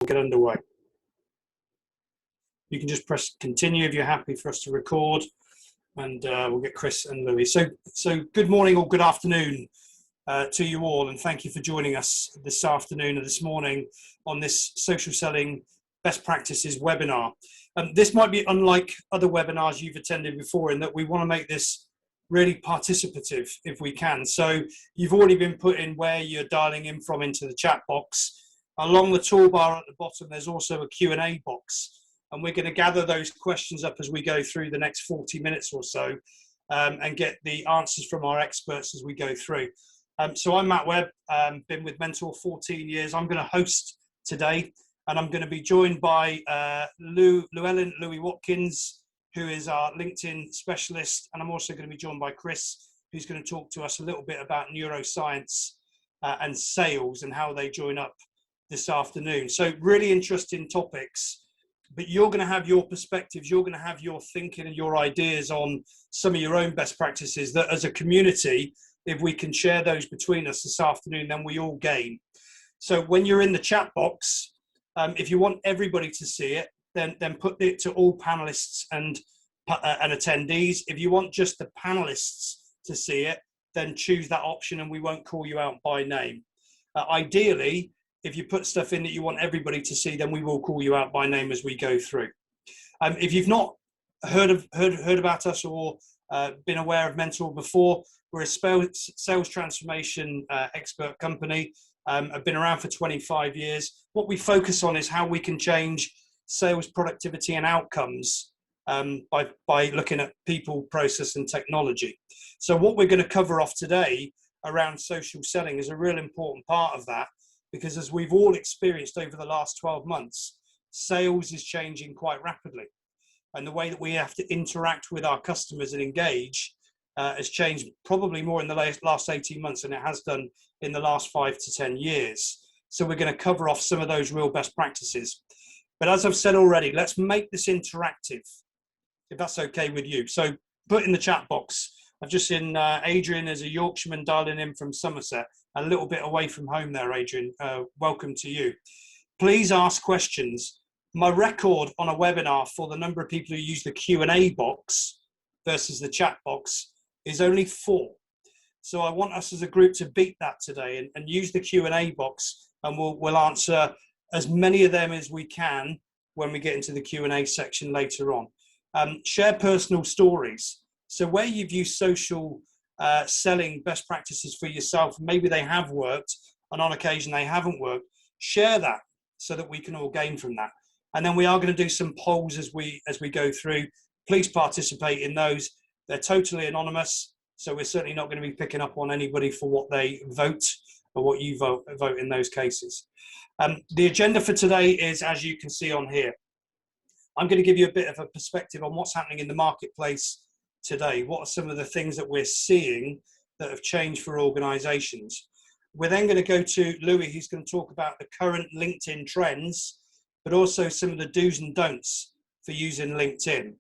get underway. You can just press continue if you're happy for us to record, and we'll get Chris and Louis. So good morning or good afternoon to you all, and thank you for joining us this afternoon or this morning on this social selling best practices webinar. This might be unlike other webinars you've attended before in that we want to make this really participative if we can. So you've already been put in where you're dialing in from into the chat box. Along the toolbar at the bottom, there's also a Q&A box, and we're going to gather those questions up as we go through the next 40 minutes or so and get the answers from our experts as we go through. So I'm Matt Webb, been with Mentor 14 years. I'm going to host today, and I'm going to be joined by Louis Watkins, who is our LinkedIn specialist, and I'm also going to be joined by Chris, who's going to talk to us a little bit about neuroscience and sales and how they join up this afternoon. So really interesting topics, but you're going to have your perspectives, you're going to have your thinking and your ideas on some of your own best practices that as a community, if we can share those between us this afternoon, then we all gain. So when you're in the chat box, if you want everybody to see it, then put it to all panelists and attendees. If you want just the panelists to see it, then choose that option and we won't call you out by name. Ideally, if you put stuff in that you want everybody to see, then we will call you out by name as we go through. If you've not heard about us or been aware of Mentor before, we're a sales transformation expert company. I've been around for 25 years. What we focus on is how we can change sales productivity and outcomes by looking at people, process, and technology. So what we're going to cover off today around social selling is a real important part of that, because as we've all experienced over the last 12 months, sales is changing quite rapidly. And the way that we have to interact with our customers and engage has changed probably more in the last 18 months than it has done in the last 5 to 10 years. So we're going to cover off some of those real best practices. But as I've said already, let's make this interactive, if that's okay with you. So put in the chat box. I've just seen Adrian as a Yorkshireman dialing in from Somerset, a little bit away from home there, Adrian. Welcome to you. Please ask questions. My record on a webinar for the number of people who use the Q&A box versus the chat box is only 4. So I want us as a group to beat that today and use the Q&A box, and we'll answer as many of them as we can when we get into the Q&A section later on. Share personal stories. So where you've used social selling best practices for yourself, maybe they have worked and on occasion they haven't worked, share that so that we can all gain from that. And then we are going to do some polls as we go through. Please participate in those. They're totally anonymous, so we're certainly not going to be picking up on anybody for what they vote or what you vote in those cases. The agenda for today is, as you can see on here, I'm going to give you a bit of a perspective on what's happening in the marketplace today. What are some of the things that we're seeing that have changed for organizations? We're then going to go to Louis, who's going to talk about the current LinkedIn trends, but also some of the do's and don'ts for using LinkedIn.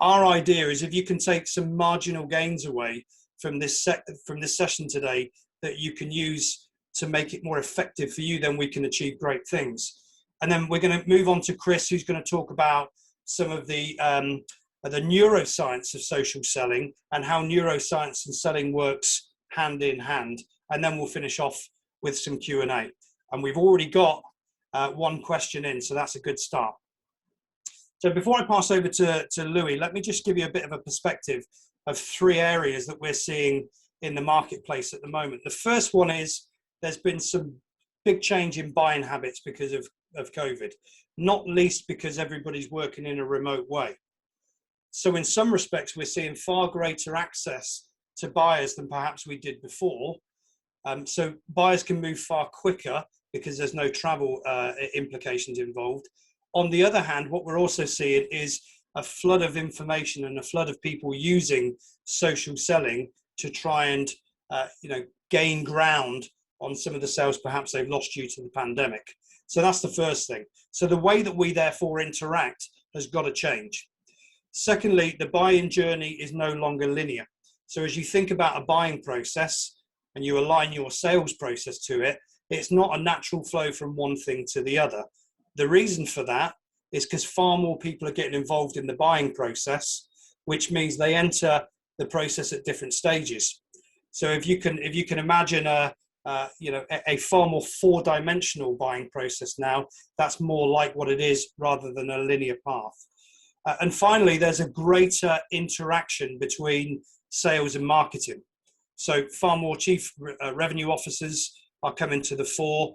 Our idea is if you can take some marginal gains away from this session today that you can use to make it more effective for you, then we can achieve great things. And then we're going to move on to Chris, who's going to talk about some of the neuroscience of social selling and how neuroscience and selling works hand in hand. And then we'll finish off with some Q&A. And we've already got one question in, so that's a good start. So before I pass over to Louis, let me just give you a bit of a perspective of 3 areas that we're seeing in the marketplace at the moment. The first one is there's been some big change in buying habits because of COVID, not least because everybody's working in a remote way. So in some respects, we're seeing far greater access to buyers than perhaps we did before. So buyers can move far quicker because there's no travel implications involved. On the other hand, what we're also seeing is a flood of information and a flood of people using social selling to try and gain ground on some of the sales perhaps they've lost due to the pandemic. So that's the first thing. So the way that we therefore interact has got to change. Secondly, the buying journey is no longer linear. So as you think about a buying process and you align your sales process to it, it's not a natural flow from one thing to the other. The reason for that is because far more people are getting involved in the buying process, which means they enter the process at different stages. So if you can imagine a far more four-dimensional buying process now, that's more like what it is rather than a linear path. And finally, there's a greater interaction between sales and marketing. So far more chief revenue officers are coming to the fore.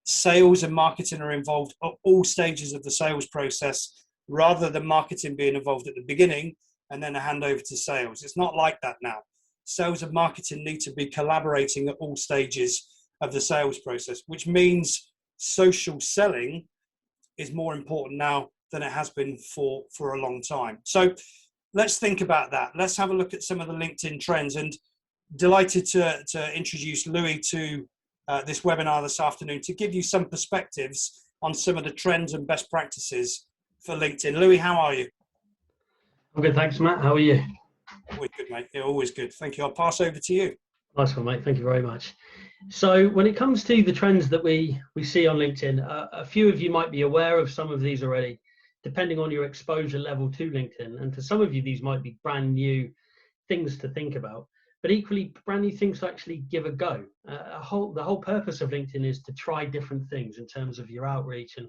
Sales and marketing are involved at all stages of the sales process, rather than marketing being involved at the beginning and then a handover to sales. It's not like that now. Sales and marketing need to be collaborating at all stages of the sales process, which means social selling is more important now than it has been for a long time. So let's think about that. Let's have a look at some of the LinkedIn trends, and delighted to introduce Louis to this webinar this afternoon to give you some perspectives on some of the trends and best practices for LinkedIn. Louis, how are you? I'm good, thanks, Matt. How are you? Always good, mate. Yeah, always good. Thank you. I'll pass over to you. Nice one, mate. Thank you very much. So when it comes to the trends that we see on LinkedIn, a few of you might be aware of some of these already, depending on your exposure level to LinkedIn. And to some of you, these might be brand new things to think about, but equally brand new things to actually give a go. The whole purpose of LinkedIn is to try different things in terms of your outreach and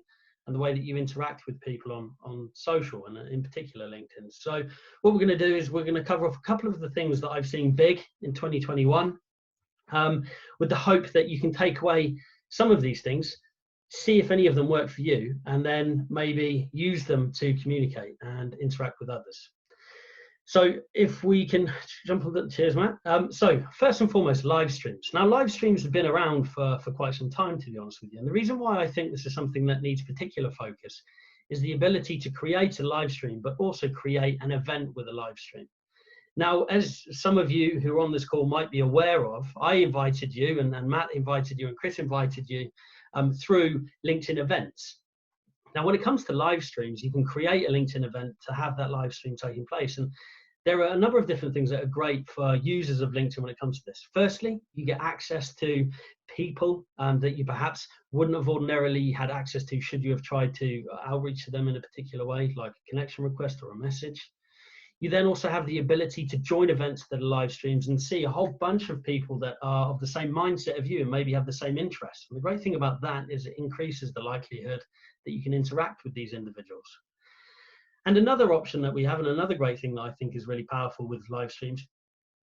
the way that you interact with people on social, and in particular LinkedIn. So what we're going to do is we're going to cover off a couple of the things that I've seen big in 2021, with the hope that you can take away some of these things, see if any of them work for you, and then maybe use them to communicate and interact with others. So if we can jump on the, cheers, Matt. So first and foremost, live streams. Now, live streams have been around for quite some time, to be honest with you. And the reason why I think this is something that needs particular focus is the ability to create a live stream, but also create an event with a live stream. Now, as some of you who are on this call might be aware of, I invited you, and Matt invited you, and Chris invited you through LinkedIn events. Now, when it comes to live streams, you can create a LinkedIn event to have that live stream taking place. And there are a number of different things that are great for users of LinkedIn when it comes to this. Firstly, you get access to people that you perhaps wouldn't have ordinarily had access to should you have tried to outreach to them in a particular way, like a connection request or a message. You then also have the ability to join events that are live streams and see a whole bunch of people that are of the same mindset of you and maybe have the same interests. And the great thing about that is it increases the likelihood that you can interact with these individuals. And another option that we have, and another great thing that I think is really powerful with live streams,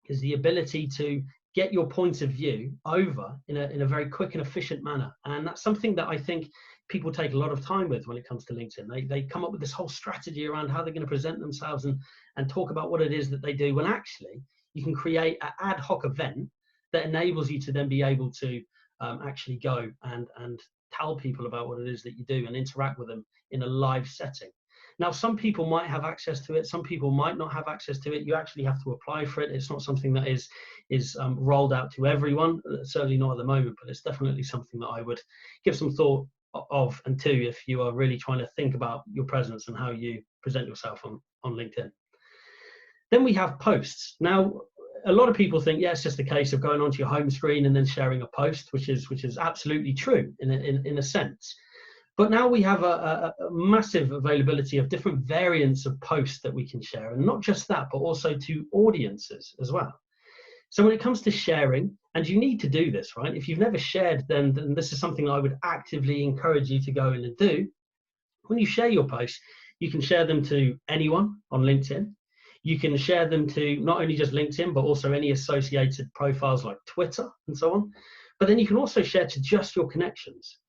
is the ability to get your point of view over in a very quick and efficient manner. And that's something that I think people take a lot of time with when it comes to LinkedIn. They come up with this whole strategy around how they're going to present themselves and talk about what it is that they do, when actually you can create an ad hoc event that enables you to then be able to actually go and tell people about what it is that you do and interact with them in a live setting. Now, some people might have access to it, some people might not have access to it. You actually have to apply for it. It's not something that is rolled out to everyone, certainly not at the moment, but it's definitely something that I would give some thought of and to if you are really trying to think about your presence and how you present yourself on LinkedIn. Then we have posts. Now, a lot of people think, yeah, it's just a case of going onto your home screen and then sharing a post, which is absolutely true in a sense. But now we have a massive availability of different variants of posts that we can share. And not just that, but also to audiences as well. So when it comes to sharing, and you need to do this, right? If you've never shared, then this is something I would actively encourage you to go in and do. When you share your posts, you can share them to anyone on LinkedIn. You can share them to not only just LinkedIn, but also any associated profiles like Twitter and so on. But then you can also share to just your connections.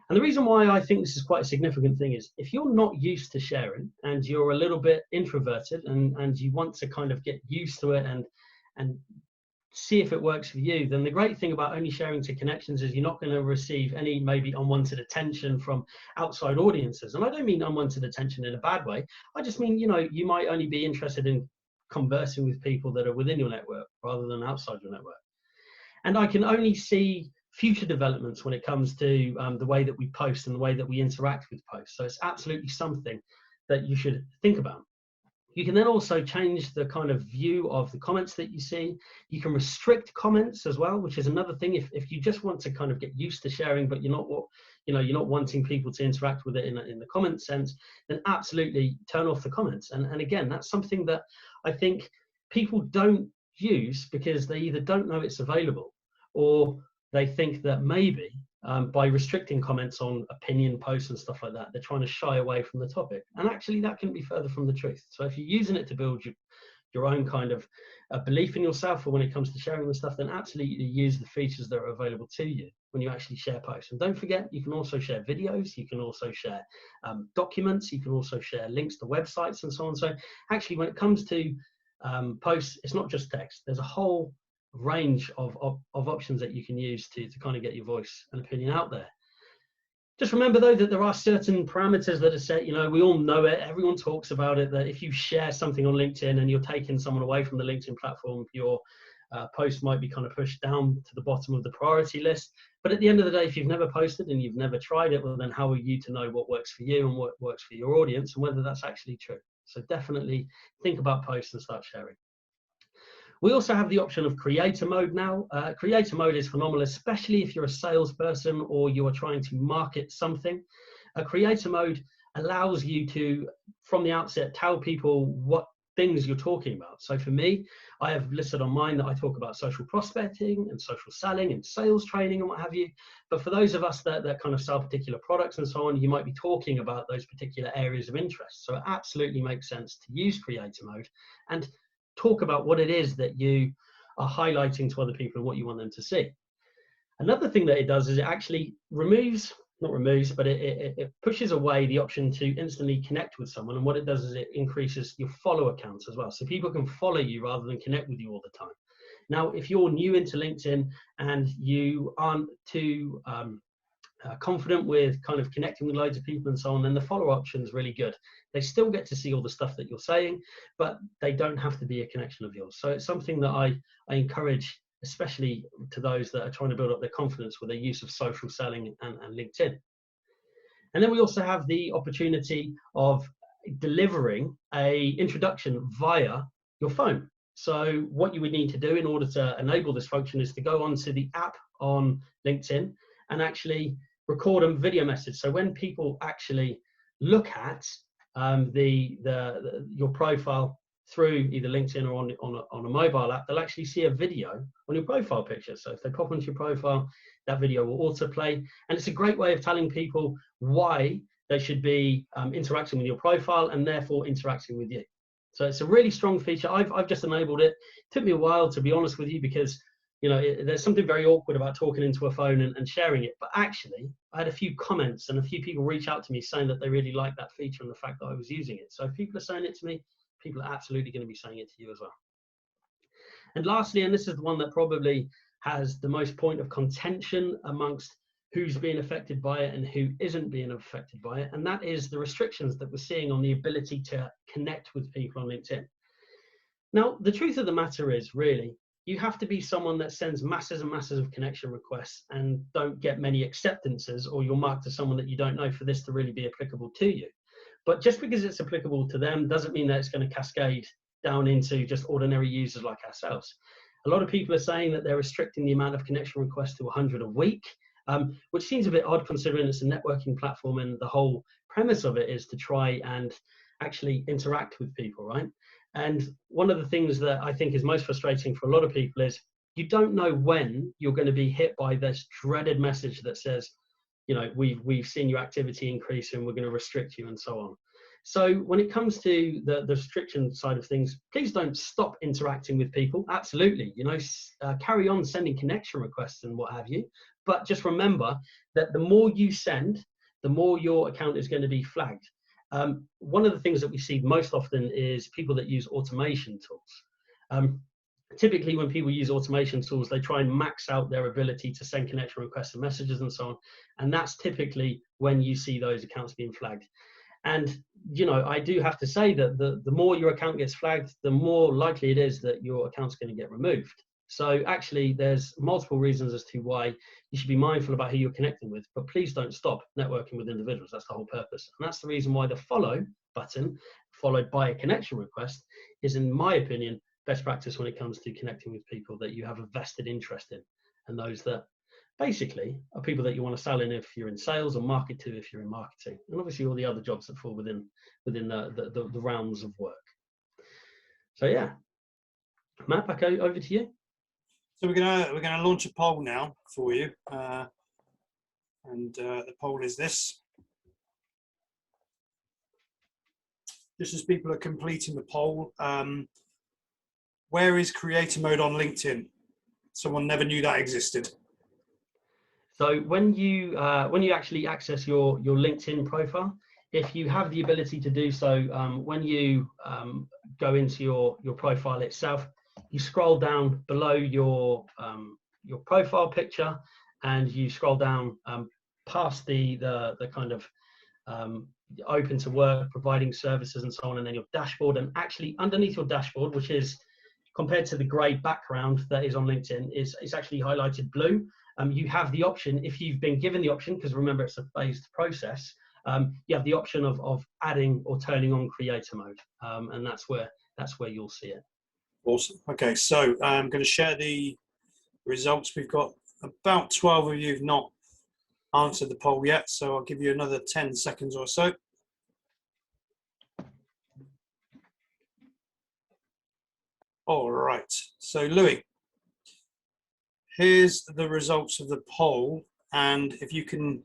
And the reason why I think this is quite a significant thing is if you're not used to sharing and you're a little bit introverted and you want to kind of get used to it and see if it works for you, then the great thing about only sharing to connections is you're not going to receive any maybe unwanted attention from outside audiences. And I don't mean unwanted attention in a bad way. I just mean, you know, you might only be interested in conversing with people that are within your network rather than outside your network. And I can only see future developments when it comes to the way that we post and the way that we interact with posts. So it's absolutely something that you should think about. You can then also change the kind of view of the comments that you see. You can restrict comments as well, which is another thing. If you just want to kind of get used to sharing, but you're not wanting people to interact with it in the comment sense, then absolutely turn off the comments. And again, that's something that I think people don't use because they either don't know it's available, or they think that maybe by restricting comments on opinion posts and stuff like that, they're trying to shy away from the topic. And actually that couldn't be further from the truth. So if you're using it to build your own kind of belief in yourself, or when it comes to sharing the stuff, then absolutely use the features that are available to you when you actually share posts. And don't forget, you can also share videos, you can also share documents, you can also share links to websites and so on. So actually, when it comes to posts, it's not just text. There's a whole range of options that you can use to kind of get your voice and opinion out there. Just remember though that there are certain parameters that are set. We all know it, everyone talks about it, that if you share something on LinkedIn and you're taking someone away from the LinkedIn platform, your post might be kind of pushed down to the bottom of the priority list. But at the end of the day, if you've never posted and you've never tried it, well then how are you to know what works for you and what works for your audience and whether that's actually true? So definitely think about posts and start sharing. We also have the option of creator mode now. Creator mode is phenomenal, especially if you're a salesperson or you are trying to market something. Creator mode allows you to, from the outset, tell people what things you're talking about. So for me, I have listed on mine that I talk about social prospecting and social selling and sales training and what have you. But for those of us that kind of sell particular products and so on, you might be talking about those particular areas of interest. So it absolutely makes sense to use creator mode and talk about what it is that you are highlighting to other people and what you want them to see. Another thing that it does is it actually it pushes away the option to instantly connect with someone. And what it does is it increases your follow accounts as well. So people can follow you rather than connect with you all the time. Now, if you're new into LinkedIn and you aren't too confident with kind of connecting with loads of people and so on, then the follow option is really good. They still get to see all the stuff that you're saying, but they don't have to be a connection of yours. So it's something that I encourage, especially to those that are trying to build up their confidence with their use of social selling and LinkedIn. And then we also have the opportunity of delivering a introduction via your phone. So what you would need to do in order to enable this function is to go onto the app on LinkedIn and actually record a video message. So when people actually look at your profile through either LinkedIn or on a mobile app, they'll actually see a video on your profile picture. So if they pop onto your profile, that video will autoplay. And it's a great way of telling people why they should be interacting with your profile and therefore interacting with you. So it's a really strong feature. I've just enabled it. It took me a while, to be honest with you, because there's something very awkward about talking into a phone and sharing it. But actually, I had a few comments and a few people reach out to me saying that they really like that feature and the fact that I was using it. So if people are saying it to me, people are absolutely going to be saying it to you as well. And lastly, and this is the one that probably has the most point of contention amongst who's being affected by it and who isn't being affected by it, and that is the restrictions that we're seeing on the ability to connect with people on LinkedIn. Now, the truth of the matter is, really, you have to be someone that sends masses and masses of connection requests and don't get many acceptances, or you're marked as someone that you don't know, for this to really be applicable to you. But just because it's applicable to them doesn't mean that it's going to cascade down into just ordinary users like ourselves. A lot of people are saying that they're restricting the amount of connection requests to 100 a week, which seems a bit odd considering it's a networking platform and the whole premise of it is to try and actually interact with people, right? And one of the things that I think is most frustrating for a lot of people is you don't know when you're going to be hit by this dreaded message that says, we've seen your activity increase and we're going to restrict you and so on. So when it comes to the restriction side of things, please don't stop interacting with people. Absolutely, carry on sending connection requests and what have you. But just remember that the more you send, the more your account is going to be flagged. One of the things that we see most often is people that use automation tools. Typically, when people use automation tools, they try and max out their ability to send connection requests and messages and so on. And that's typically when you see those accounts being flagged. And, I do have to say that the more your account gets flagged, the more likely it is that your account's going to get removed. So actually, there's multiple reasons as to why you should be mindful about who you're connecting with, but please don't stop networking with individuals. That's the whole purpose. And that's the reason why the follow button followed by a connection request is, in my opinion, best practice when it comes to connecting with people that you have a vested interest in, and those that basically are people that you want to sell in if you're in sales, or market to if you're in marketing, and obviously all the other jobs that fall within the realms of work. So yeah, Matt, back over to you. So we're gonna launch a poll now for you, and the poll is this. Just as people are completing the poll, where is creator mode on LinkedIn? Someone never knew that existed. So when you actually access your LinkedIn profile, if you have the ability to do so, when you go into your profile itself, you scroll down below your profile picture, and you scroll down past the kind of open to work, providing services and so on, and then your dashboard. And actually underneath your dashboard, which is compared to the grey background that is on LinkedIn, is actually highlighted blue. You have the option, if you've been given the option, because remember it's a phased process, you have the option of adding or turning on creator mode, and that's where you'll see it. Awesome. Okay, so I'm going to share the results. We've got about 12 of you who've not answered the poll yet, so I'll give you another 10 seconds or so. All right, so Louis, here's the results of the poll, and if you can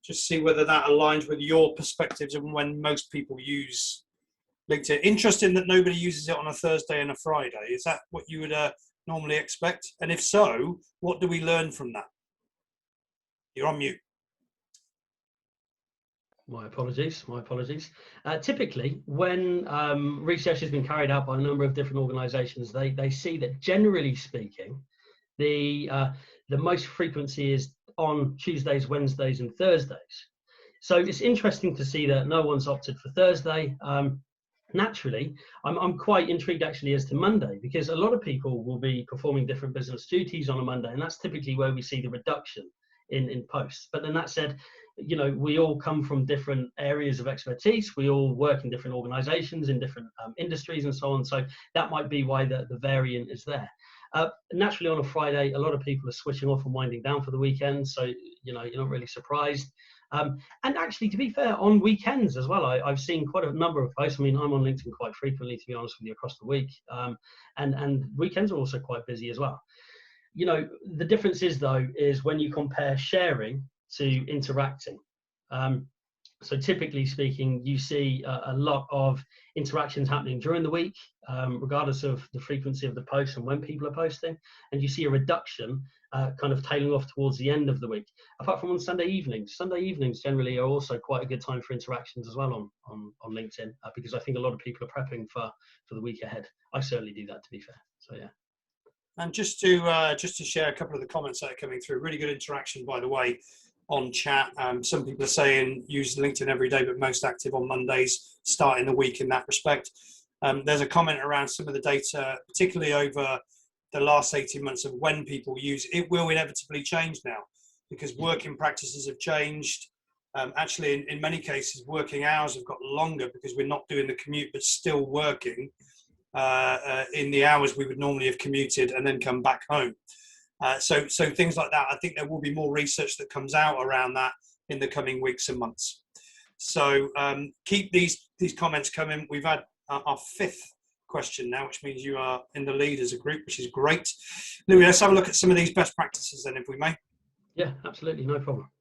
just see whether that aligns with your perspectives and when most people use LinkedIn. Interesting that nobody uses it on a Thursday and a Friday. Is that what you would normally expect? And if so, what do we learn from that? You're on mute. My apologies. Typically, when research has been carried out by a number of different organisations, they see that generally speaking, the most frequency is on Tuesdays, Wednesdays, and Thursdays. So it's interesting to see that no one's opted for Thursday. Naturally, I'm quite intrigued actually as to Monday, because a lot of people will be performing different business duties on a Monday, and that's typically where we see the reduction in posts. But then that said, you know, we all come from different areas of expertise. We all work in different organizations, in different industries and so on. So that might be why the variant is there. Naturally, on a Friday, a lot of people are switching off and winding down for the weekend. So, you know, you're not really surprised. And actually, to be fair, on weekends as well, I've seen quite a number of posts. I mean, I'm on LinkedIn quite frequently, to be honest with you, across the week. And weekends are also quite busy as well. You know, the difference is, though, is when you compare sharing to interacting. So typically speaking, you see a lot of interactions happening during the week, regardless of the frequency of the post and when people are posting, and you see a reduction kind of tailing off towards the end of the week, apart from on Sunday evenings. Sunday evenings generally are also quite a good time for interactions as well on LinkedIn, because I think a lot of people are prepping for the week ahead. I certainly do that, to be fair. So yeah. And just to share a couple of the comments that are coming through, really good interaction, by the way, on chat. Some people are saying use LinkedIn every day, but most active on Mondays, starting the week in that respect. There's a comment around some of the data, particularly over the last 18 months, of when people use it. It will inevitably change now because working practices have changed. Actually, in many cases, working hours have got longer because we're not doing the commute, but still working in the hours we would normally have commuted and then come back home. So things like that, I think there will be more research that comes out around that in the coming weeks and months. So keep these comments coming. We've had our fifth question now, which means you are in the lead as a group, which is great. Louis, let's have a look at some of these best practices then, if we may. Yeah, absolutely, no problem.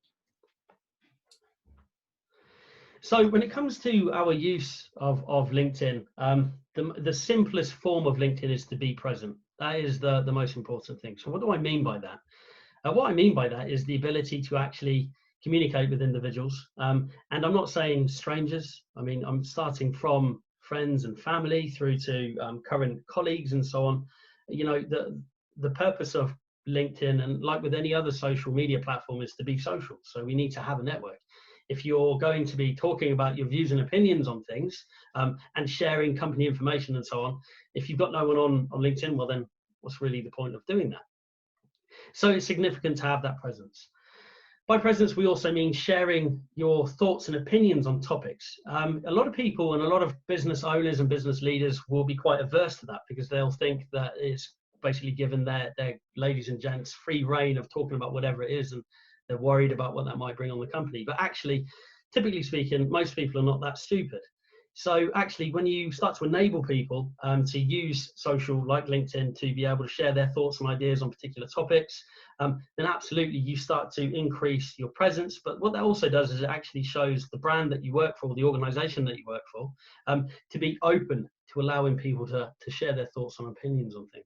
So when it comes to our use of LinkedIn, the simplest form of LinkedIn is to be present. That is the most important thing. So what do I mean by that? What I mean by that is the ability to actually communicate with individuals. And I'm not saying strangers. I mean, I'm starting from friends and family through to current colleagues and so on. You know, the purpose of LinkedIn, and like with any other social media platform, is to be social. So we need to have a network. If you're going to be talking about your views and opinions on things and sharing company information and so on, if you've got no one on LinkedIn, well then what's really the point of doing that? So it's significant to have that presence. By presence, we also mean sharing your thoughts and opinions on topics. A lot of people and a lot of business owners and business leaders will be quite averse to that, because they'll think that it's basically given their ladies and gents free reign of talking about whatever it is, and they're worried about what that might bring on the company. But actually, typically speaking, most people are not that stupid. So actually, when you start to enable people to use social like LinkedIn to be able to share their thoughts and ideas on particular topics, then absolutely you start to increase your presence. But what that also does is it actually shows the brand that you work for, the organization that you work for, to be open to allowing people to share their thoughts and opinions on things.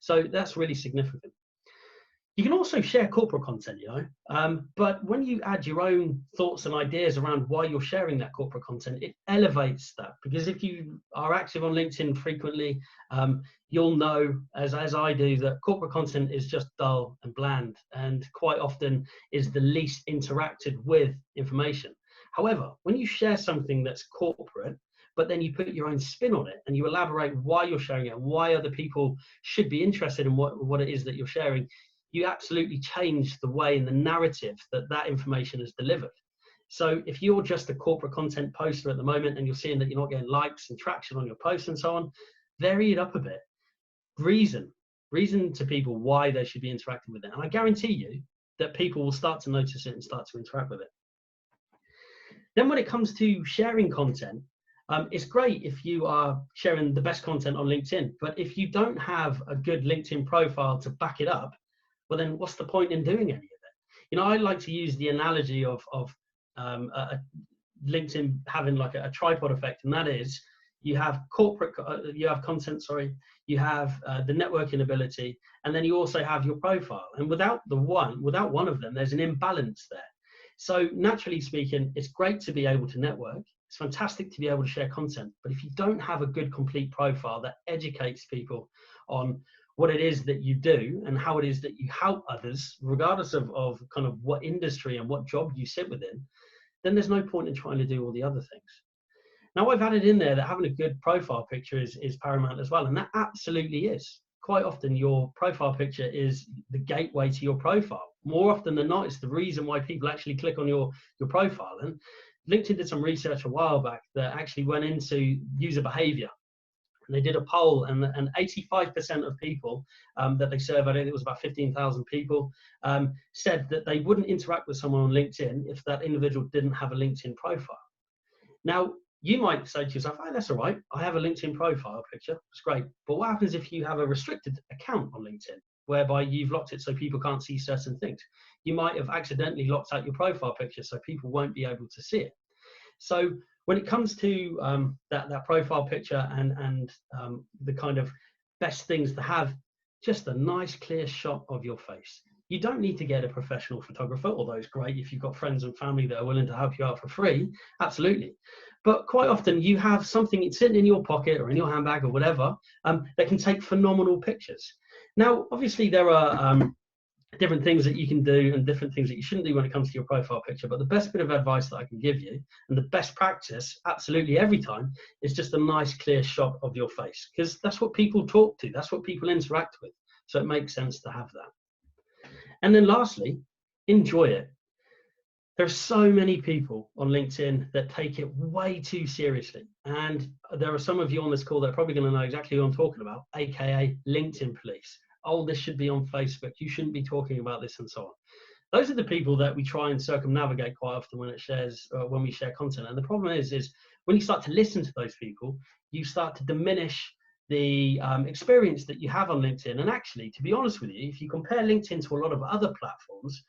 So that's really significant. You can also share corporate content, but when you add your own thoughts and ideas around why you're sharing that corporate content, it elevates that. Because if you are active on LinkedIn frequently, you'll know, as I do, that corporate content is just dull and bland, and quite often is the least interacted with information. However, when you share something that's corporate, but then you put your own spin on it and you elaborate why you're sharing it, why other people should be interested in what it is that you're sharing, you absolutely change the way and the narrative that information is delivered. So if you're just a corporate content poster at the moment and you're seeing that you're not getting likes and traction on your posts and so on, vary it up a bit. Reason to people why they should be interacting with it. And I guarantee you that people will start to notice it and start to interact with it. Then when it comes to sharing content, it's great if you are sharing the best content on LinkedIn, but if you don't have a good LinkedIn profile to back it up, well, then what's the point in doing any of it? I like to use the analogy of LinkedIn having like a tripod effect, and that is you have you have content, you have the networking ability, and then you also have your profile. And without one of them, there's an imbalance there. So naturally speaking, it's great to be able to network. It's fantastic to be able to share content, but if you don't have a good complete profile that educates people on what it is that you do and how it is that you help others, regardless of kind of what industry and what job you sit within, then there's no point in trying to do all the other things. Now, I've added in there that having a good profile picture is paramount as well, and that absolutely is. Quite often your profile picture is the gateway to your profile. More often than not, it's the reason why people actually click on your profile. And LinkedIn did some research a while back that actually went into user behavior. And they did a poll, and 85% of people that they surveyed, I think it was about 15,000 people, said that they wouldn't interact with someone on LinkedIn if that individual didn't have a LinkedIn profile. Now, you might say to yourself, oh, that's all right, I have a LinkedIn profile picture, it's great. But what happens if you have a restricted account on LinkedIn, whereby you've locked it so people can't see certain things? You might have accidentally locked out your profile picture so people won't be able to see it. So when it comes to that profile picture and the kind of best things to have, just a nice clear shot of your face. You don't need to get a professional photographer, although it's great if you've got friends and family that are willing to help you out for free, absolutely. But quite often you have something sitting in your pocket or in your handbag or whatever that can take phenomenal pictures. Now, obviously there are different things that you can do and different things that you shouldn't do when it comes to your profile picture. But the best bit of advice that I can give you, and the best practice absolutely every time, is just a nice clear shot of your face, because that's what people talk to, that's what people interact with. So it makes sense to have that. And then lastly, enjoy it. There are so many people on LinkedIn that take it way too seriously. And there are some of you on this call that are probably going to know exactly who I'm talking about, aka LinkedIn police. Oh, this should be on Facebook, you shouldn't be talking about this, and so on. Those are the people that we try and circumnavigate quite often when we share content. And the problem is when you start to listen to those people, you start to diminish the experience that you have on LinkedIn. And actually, to be honest with you, if you compare LinkedIn to a lot of other platforms,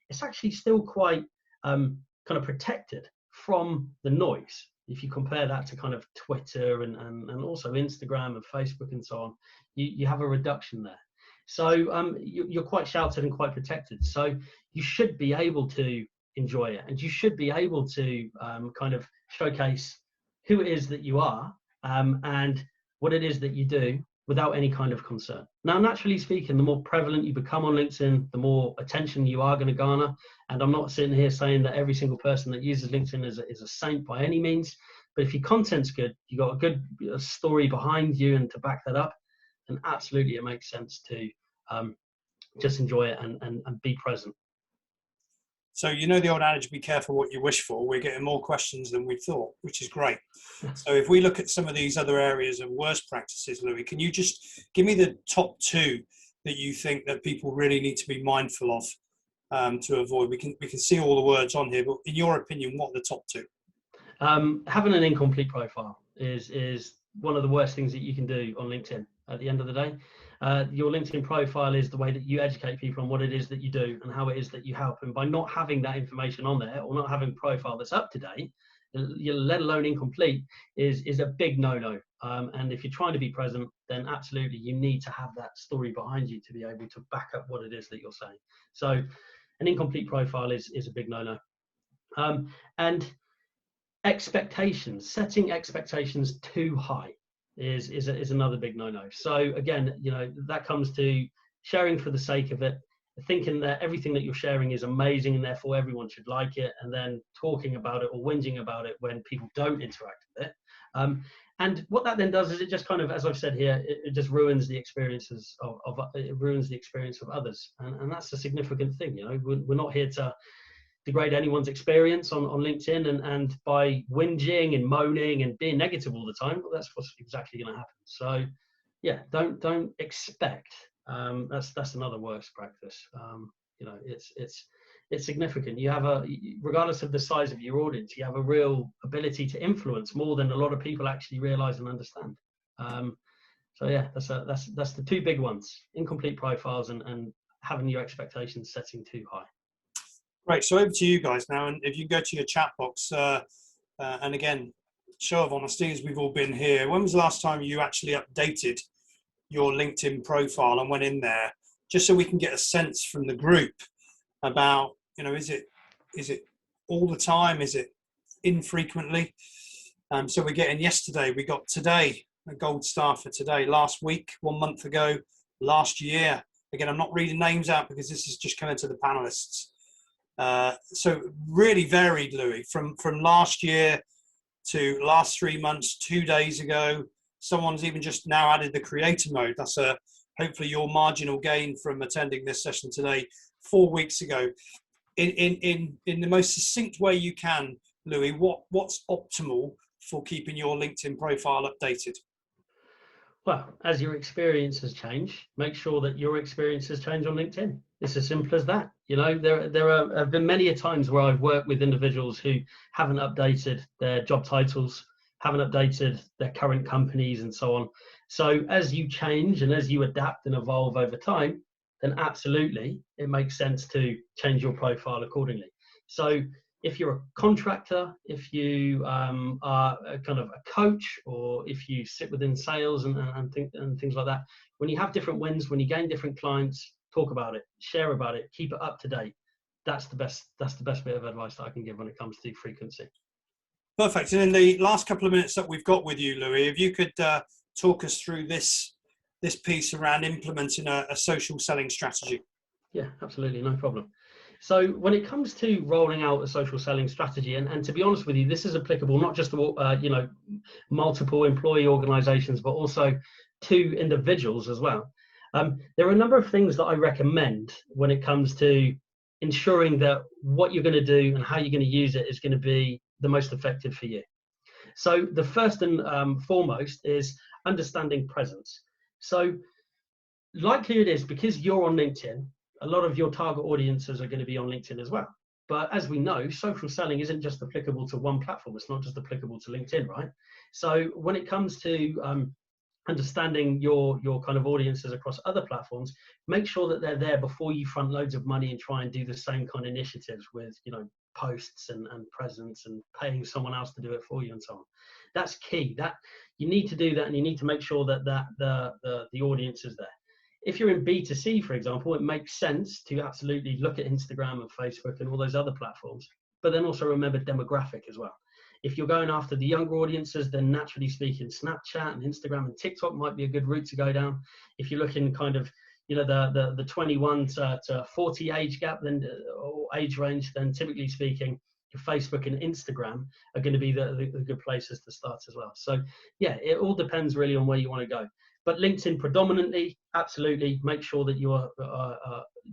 it's actually still quite kind of protected from the noise. If you compare that to kind of Twitter and also Instagram and Facebook and so on, you have a reduction there. So you're quite sheltered and quite protected. So you should be able to enjoy it, and you should be able to kind of showcase who it is that you are and what it is that you do without any kind of concern. Now, naturally speaking, the more prevalent you become on LinkedIn, the more attention you are going to garner. And I'm not sitting here saying that every single person that uses LinkedIn is a saint by any means. But if your content's good, you've got a good story behind you and to back that up, then absolutely it makes sense to just enjoy it and be present. So you know the old adage, be careful what you wish for. We're getting more questions than we thought, which is great. So if we look at some of these other areas of worst practices, Louis, can you just give me the top two that you think that people really need to be mindful of to avoid? We can see all the words on here, but in your opinion, what are the top two? Having an incomplete profile is one of the worst things that you can do on LinkedIn at the end of the day. Your LinkedIn profile is the way that you educate people on what it is that you do and how it is that you help. And by not having that information on there, or not having a profile that's up to date, let alone incomplete, is a big no-no. And if you're trying to be present, then absolutely you need to have that story behind you to be able to back up what it is that you're saying. So an incomplete profile is a big no-no. And expectations, setting expectations too high is another big no-no. So again, that comes to sharing for the sake of it, thinking that everything that you're sharing is amazing and therefore everyone should like it, and then talking about it or whinging about it when people don't interact with it. And what that then does is it just kind of, as I've said here, it just ruins the experiences it ruins the experience of others, and that's a significant thing. We're not here to degrade anyone's experience on LinkedIn, and by whinging and moaning and being negative all the time, well, that's what's exactly going to happen. So yeah, don't expect. That's another worst practice. It's significant. You have regardless of the size of your audience, you have a real ability to influence more than a lot of people actually realize and understand. So yeah, that's the two big ones: incomplete profiles and having your expectations setting too high. Great. So over to you guys now, and if you go to your chat box, and again, show of honesty, as we've all been here, when was the last time you actually updated your LinkedIn profile and went in there, just so we can get a sense from the group about, is it all the time? Is it infrequently? So we're getting yesterday, we got today, a gold star for today, last week, 1 month ago, last year. Again, I'm not reading names out because this is just coming to the panelists. So really varied, Louis, from last year to last 3 months, 2 days ago. Someone's even just now added the creator mode. That's hopefully your marginal gain from attending this session today 4 weeks ago. In the most succinct way you can, Louis, what's optimal for keeping your LinkedIn profile updated? Well, as your experiences change, make sure that your experiences change on LinkedIn. It's as simple as that. There have been many a times where I've worked with individuals who haven't updated their job titles, haven't updated their current companies, and so on. So as you change and as you adapt and evolve over time, then absolutely it makes sense to change your profile accordingly. So if you're a contractor, if you are a kind of a coach, or if you sit within sales and things like that, when you have different wins, when you gain different clients, talk about it, share about it, keep it up to date. That's the best bit of advice that I can give when it comes to frequency. Perfect. And in the last couple of minutes that we've got with you, Louis, if you could talk us through this piece around implementing a social selling strategy. Yeah, absolutely, no problem. So when it comes to rolling out a social selling strategy, and to be honest with you, this is applicable not just to multiple employee organizations, but also to individuals as well. There are a number of things that I recommend when it comes to ensuring that what you're going to do and how you're going to use it is going to be the most effective for you. So the first and foremost is understanding presence. So likely it is, because you're on LinkedIn, a lot of your target audiences are going to be on LinkedIn as well. But as we know, social selling isn't just applicable to one platform. It's not just applicable to LinkedIn, right? So when it comes to understanding your kind of audiences across other platforms, make sure that they're there before you front loads of money and try and do the same kind of initiatives with, posts and presence and paying someone else to do it for you and so on. That's key. That you need to do that, and you need to make sure that the audience is there. If you're in B2C, for example, it makes sense to absolutely look at Instagram and Facebook and all those other platforms, but then also remember demographic as well. If you're going after the younger audiences, then naturally speaking, Snapchat and Instagram and TikTok might be a good route to go down. If you're looking kind of, the 21 to 40 age gap, then or age range, then typically speaking, your Facebook and Instagram are going to be the good places to start as well. So yeah, it all depends really on where you want to go. But LinkedIn predominantly, absolutely, make sure that your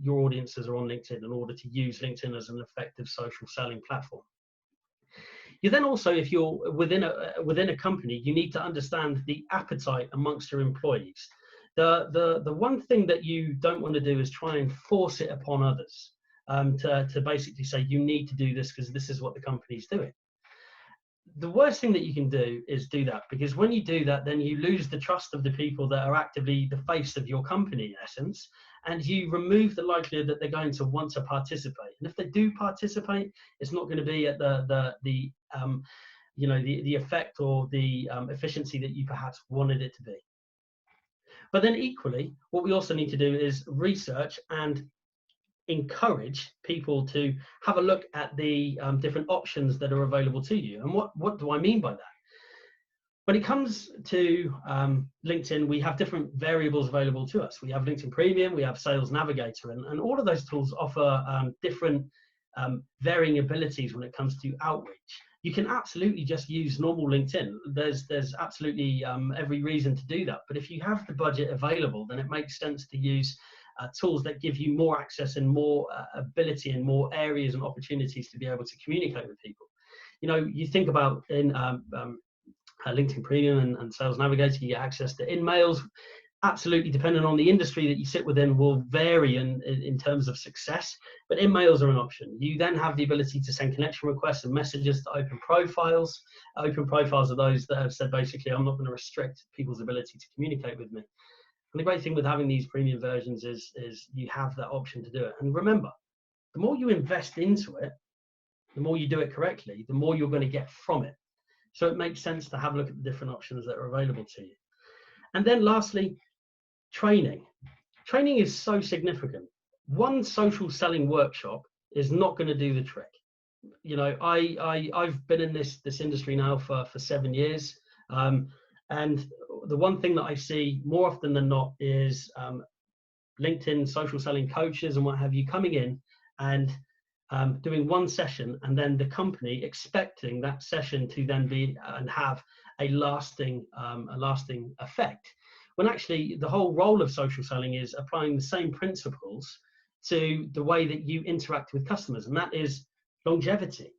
audiences are on LinkedIn in order to use LinkedIn as an effective social selling platform. You then also, if you're within a company, you need to understand the appetite amongst your employees. The one thing that you don't want to do is try and force it upon others, to basically say you need to do this because this is what the company's doing. The worst thing that you can do is do that, because when you do that, then you lose the trust of the people that are actively the face of your company, in essence, and you remove the likelihood that they're going to want to participate. And if they do participate, it's not going to be at the effect or the efficiency that you perhaps wanted it to be. But then equally, what we also need to do is research and encourage people to have a look at the different options that are available to you. And what do I mean by that? When it comes to LinkedIn, we have different variables available to us. We have LinkedIn Premium, we have Sales Navigator, and all of those tools offer different varying abilities when it comes to outreach. You can absolutely just use normal LinkedIn. There's absolutely every reason to do that. But if you have the budget available, then it makes sense to use tools that give you more access and more ability and more areas and opportunities to be able to communicate with people. You know, you think about in LinkedIn Premium and Sales Navigator, you get access to in-mails. Absolutely, depending on the industry that you sit within, will vary in terms of success, but in-mails are an option. You then have the ability to send connection requests and messages to open profiles. Open profiles are those that have said, basically, I'm not going to restrict people's ability to communicate with me. And the great thing with having these premium versions is you have that option to do it. And remember, the more you invest into it, the more you do it correctly, the more you're going to get from it. So it makes sense to have a look at the different options that are available to you. And then lastly, training. Training is so significant. One social selling workshop is not going to do the trick. You know, I've been in this industry now for 7 years. And the one thing that I see more often than not is LinkedIn social selling coaches and what have you coming in and doing one session, and then the company expecting that session to then be and have a lasting effect. When actually the whole role of social selling is applying the same principles to the way that you interact with customers, and that is longevity.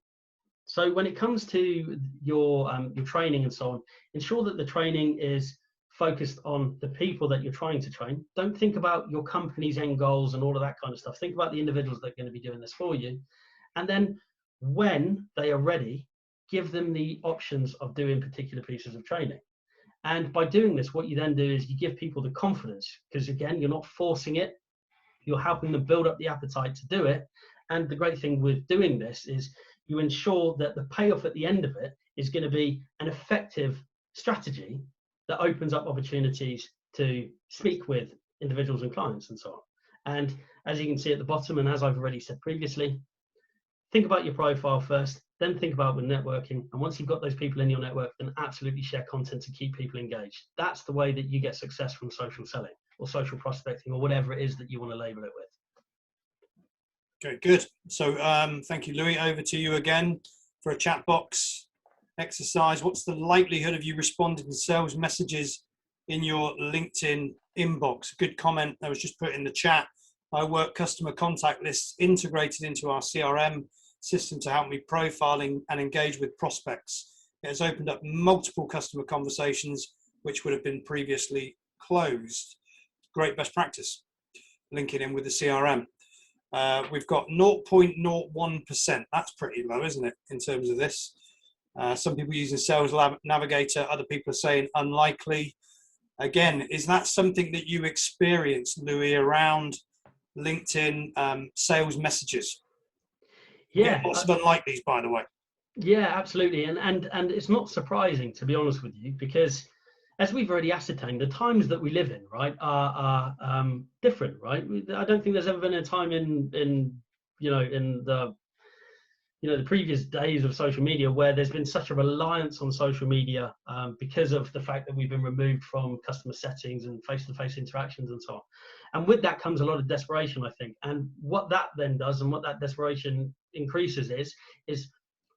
So when it comes to your training and so on, ensure that the training is focused on the people that you're trying to train. Don't think about your company's end goals and all of that kind of stuff. Think about the individuals that are going to be doing this for you. And then when they are ready, give them the options of doing particular pieces of training. And by doing this, what you then do is you give people the confidence, because again, you're not forcing it. You're helping them build up the appetite to do it. And the great thing with doing this is you ensure that the payoff at the end of it is going to be an effective strategy that opens up opportunities to speak with individuals and clients and so on. And as you can see at the bottom, and as I've already said previously, think about your profile first, then think about with networking. And once you've got those people in your network, then absolutely share content to keep people engaged. That's the way that you get success from social selling or social prospecting or whatever it is that you want to label it with. Okay, good. So thank you, Louis. Over to you again for a chat box exercise. What's the likelihood of you responding to sales messages in your LinkedIn inbox? Good comment that was just put in the chat. I work customer contact lists integrated into our CRM system to help me profiling and engage with prospects. It has opened up multiple customer conversations which would have been previously closed. Great best practice, linking in with the CRM. We've got 0.01%. That's pretty low, isn't it, in terms of this? Some people using Sales Navigator, other people are saying unlikely. Again, is that something that you experienced, Louis, around LinkedIn sales messages? Yeah, lots of unlikelies, by the way. Yeah, absolutely, and it's not surprising, to be honest with you, because as we've already ascertained, the times that we live in, right, are different, right? I don't think there's ever been a time in the previous days of social media where there's been such a reliance on social media because of the fact that we've been removed from customer settings and face-to-face interactions and so on. And with that comes a lot of desperation, I think. And what that then does, and what that desperation increases is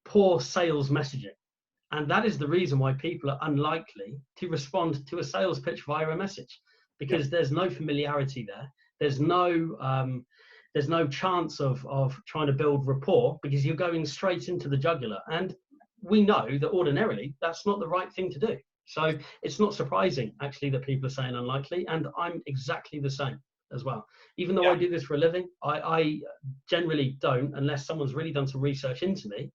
poor sales messaging. And that is the reason why people are unlikely to respond to a sales pitch via a message, because there's no familiarity there. There's no chance of trying to build rapport, because you're going straight into the jugular. And we know that ordinarily that's not the right thing to do. So it's not surprising actually that people are saying unlikely. And I'm exactly the same as well. Even though I do this for a living, I generally don't, unless someone's really done some research into me,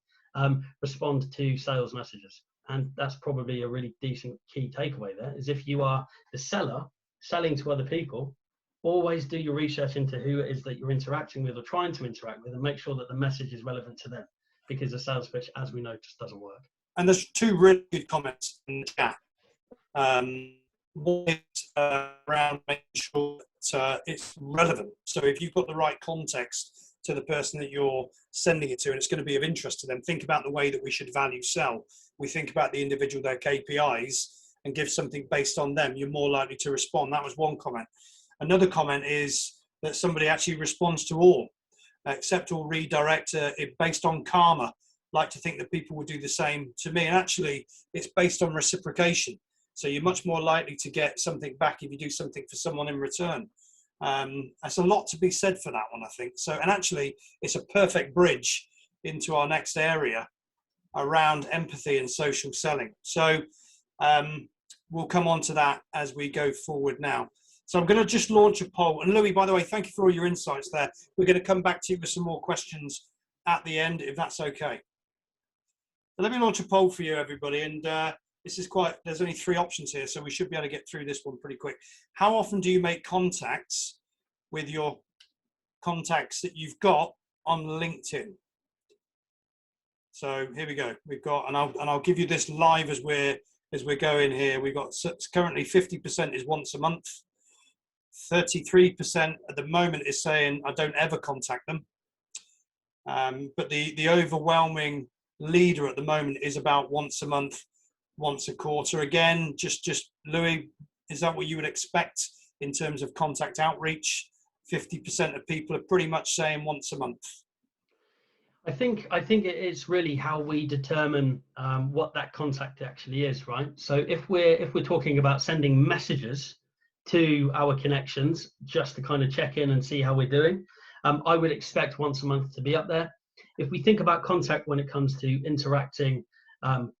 respond to sales messages. And that's probably a really decent key takeaway there, is if you are the seller selling to other people, always do your research into who it is that you're interacting with or trying to interact with, and make sure that the message is relevant to them, because the sales pitch, as we know, just doesn't work. And there's two really good comments in the chat. One is around making sure that it's relevant. So if you've got the right context to the person that you're sending it to, and it's going to be of interest to them, think about the way that we should value sell. We think about the individual, their KPIs, and give something based on them. You're more likely to respond. That was one comment. Another comment is that somebody actually responds to all, accept or redirect based on karma. Like to think that people would do the same to me. And actually, it's based on reciprocation. So you're much more likely to get something back if you do something for someone in return. That's a lot to be said for that one, I think. So, and actually, it's a perfect bridge into our next area around empathy and social selling. So we'll come on to that as we go forward now. So I'm going to just launch a poll. And Louis, by the way, thank you for all your insights there. We're going to come back to you with some more questions at the end, if that's okay. So let me launch a poll for you, everybody. And this is there's only 3 options here, so we should be able to get through this one pretty quick. How often do you make contacts with your contacts that you've got on LinkedIn? So here we go. We've got, and I'll give you this live as we're going here. We've got currently 50% is once a month. 33% at the moment is saying I don't ever contact them. But the overwhelming leader at the moment is about once a month, once a quarter. Again, just Louis, is that what you would expect in terms of contact outreach? 50% of people are pretty much saying once a month. I think it is really how we determine what that contact actually is, right? So if we're talking about sending messages to our connections just to kind of check in and see how we're doing, I would expect once a month to be up there. If we think about contact when it comes to interacting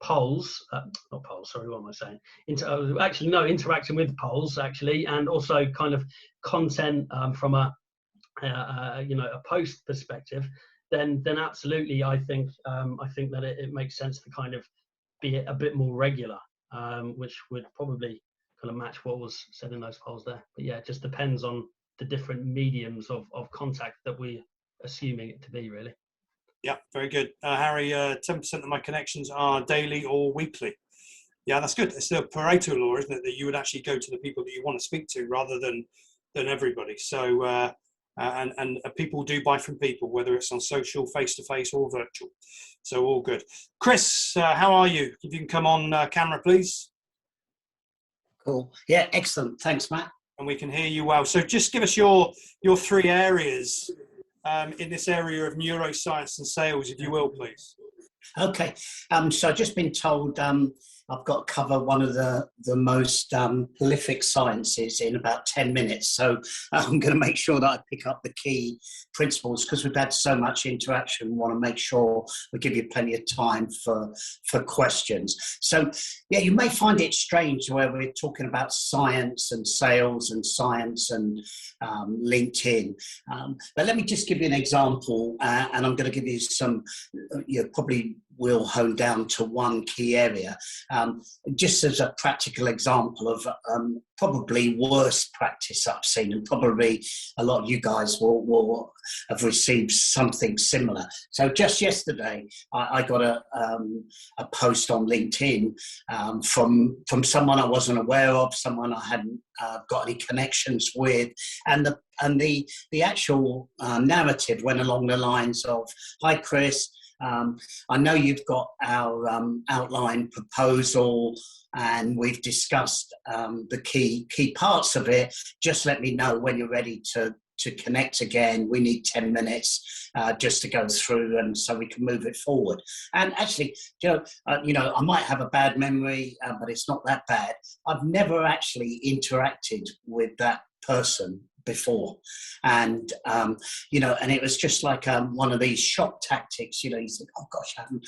polls, not polls, sorry, what am I saying? Interacting with polls actually, and also kind of content from a post perspective, then absolutely, I think that it makes sense to kind of be a bit more regular, which would probably kind of match what was said in those polls there. But yeah, it just depends on the different mediums of contact that we're assuming it to be, really. Yeah, very good. Harry, 10% of my connections are daily or weekly. Yeah, that's good. It's the Pareto law, isn't it? That you would actually go to the people that you want to speak to rather than everybody. So, and people do buy from people, whether it's on social, face-to-face or virtual. So all good. Chris, how are you? If you can come on camera, please. Cool. Yeah, excellent. Thanks, Matt. And we can hear you well. So just give us your 3 areas in this area of neuroscience and sales, if you will, please. Okay. So I've just been told I've got to cover one of the most prolific sciences in about 10 minutes. So I'm going to make sure that I pick up the key principles, because we've had so much interaction. We want to make sure we give you plenty of time for questions. So yeah, you may find it strange where we're talking about science and sales and science and LinkedIn. But let me just give you an example, and I'm going to give you some, probably will hone down to one key area, just as a practical example of probably worst practice I've seen, and probably a lot of you guys will have received something similar. So just yesterday, I got a post on LinkedIn from someone I wasn't aware of, someone I hadn't got any connections with, and the actual narrative went along the lines of, "Hi, Chris. I know you've got our outline proposal, and we've discussed the key parts of it. Just let me know when you're ready to to connect again. We need 10 minutes just to go through, and so we can move it forward. And actually, I might have a bad memory, but it's not that bad. I've never actually interacted with that person before, and and it was just like one of these shock tactics. You think, oh gosh, I haven't.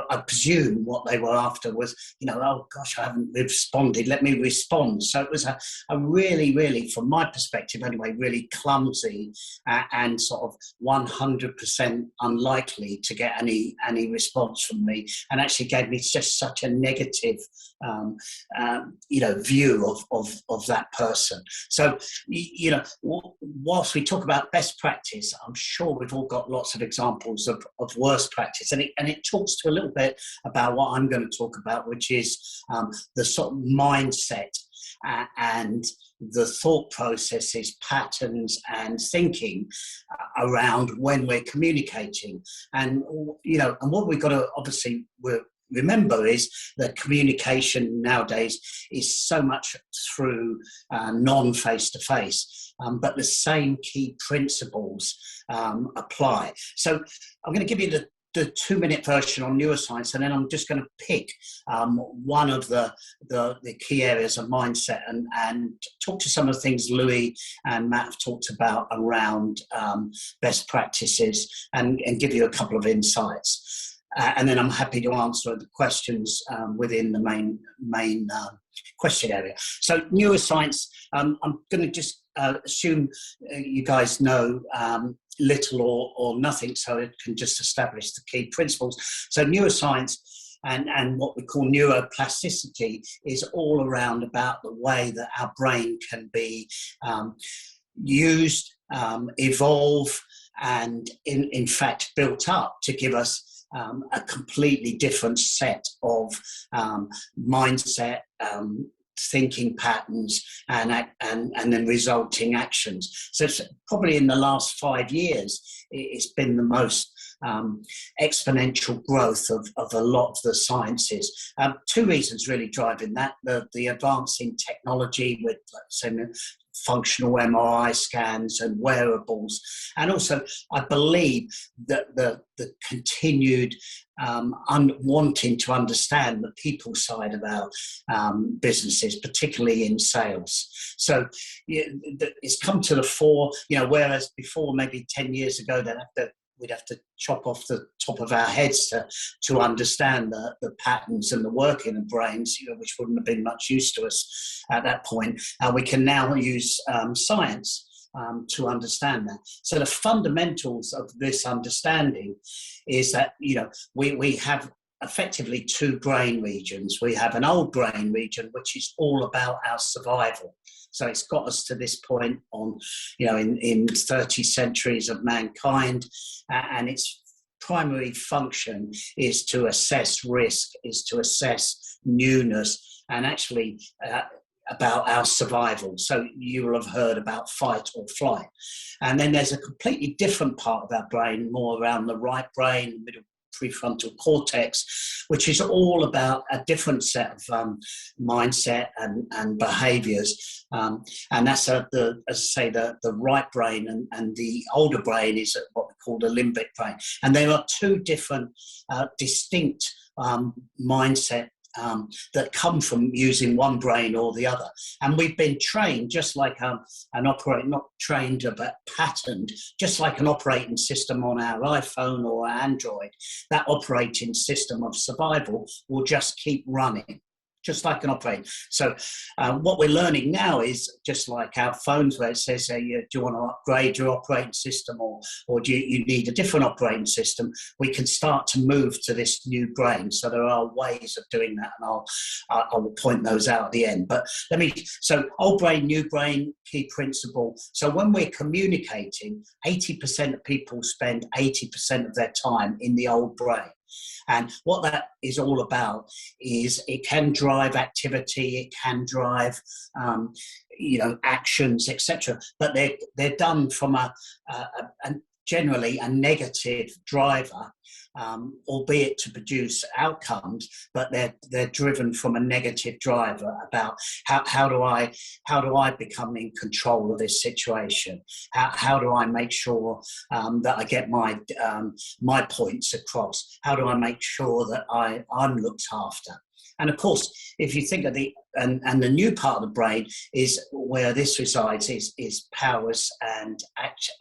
I presume what they were after was, oh gosh, I haven't responded. Let me respond. So it was a really, really, from my perspective anyway, really clumsy and sort of 100% unlikely to get any response from me, and actually gave me just such a negative view of that person. So whilst we talk about best practice, I'm sure we've all got lots of examples of worst practice, and it talks to a little bit about what I'm going to talk about, which is the sort of mindset and the thought processes, patterns, and thinking around when we're communicating. And and what we've got to obviously remember is that communication nowadays is so much through non-face-to-face, but the same key principles apply. So I'm going to give you the 2-minute version on neuroscience, and then I'm just going to pick one of the key areas of mindset and talk to some of the things Louis and Matt have talked about around best practices, and give you a couple of insights. And then I'm happy to answer the questions within the main question area. So neuroscience, I'm going to just assume you guys know little or nothing, so it can just establish the key principles. So neuroscience and what we call neuroplasticity is all around about the way that our brain can be used, evolve, and in fact built up to give us a completely different set of mindset, thinking patterns, and then resulting actions. So it's probably in the last 5 years, it's been the most exponential growth of a lot of the sciences. 2 reasons really driving that: the advancing technology with, say, functional MRI scans and wearables, and also I believe that the continued wanting to understand the people side of our businesses, particularly in sales. So it's come to the fore, whereas before, maybe 10 years ago, we'd have to chop off the top of our heads to understand the patterns and the working of brains, which wouldn't have been much use to us at that point. We can now use science to understand that. So the fundamentals of this understanding is that, we have effectively 2 brain regions. We have an old brain region, which is all about our survival. So it's got us to this point on, in 30 centuries of mankind, and its primary function is to assess risk, is to assess newness, and actually about our survival. So you will have heard about fight or flight. And then there's a completely different part of our brain, more around the right brain, middle prefrontal cortex, which is all about a different set of mindset and behaviors. And that's, as I say, the right brain, and the older brain is what we call the limbic brain. And there are 2 different distinct mindset that come from using one brain or the other. And we've been trained just like not trained, but patterned, just like an operating system on our iPhone or our Android. That operating system of survival will just keep running, just like an operating. So what we're learning now is just like our phones, where it says, do you want to upgrade your operating system, or do you need a different operating system? We can start to move to this new brain. So there are ways of doing that, and I will point those out at the end. But so old brain, new brain, key principle. So when we're communicating, 80% of people spend 80% of their time in the old brain. And what that is all about is it can drive activity, it can drive, actions, etc. But they're done from a generally a negative driver, albeit to produce outcomes, but they're driven from a negative driver about how do I become in control of this situation? How do I make sure that I get my points across? How do I make sure that I'm looked after? And of course, if you think of the new part of the brain is where this resides is powers and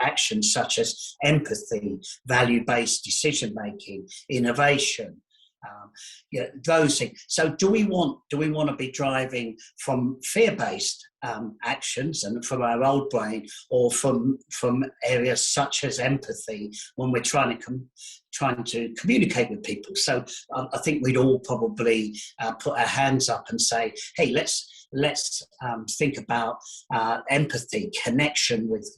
actions such as empathy, value-based decision-making, innovation, those things. So do we want to be driving from fear-based actions and from our old brain, or from areas such as empathy when we're trying to communicate with people? So I think we'd all probably put our hands up and say, hey, let's think about empathy, connection with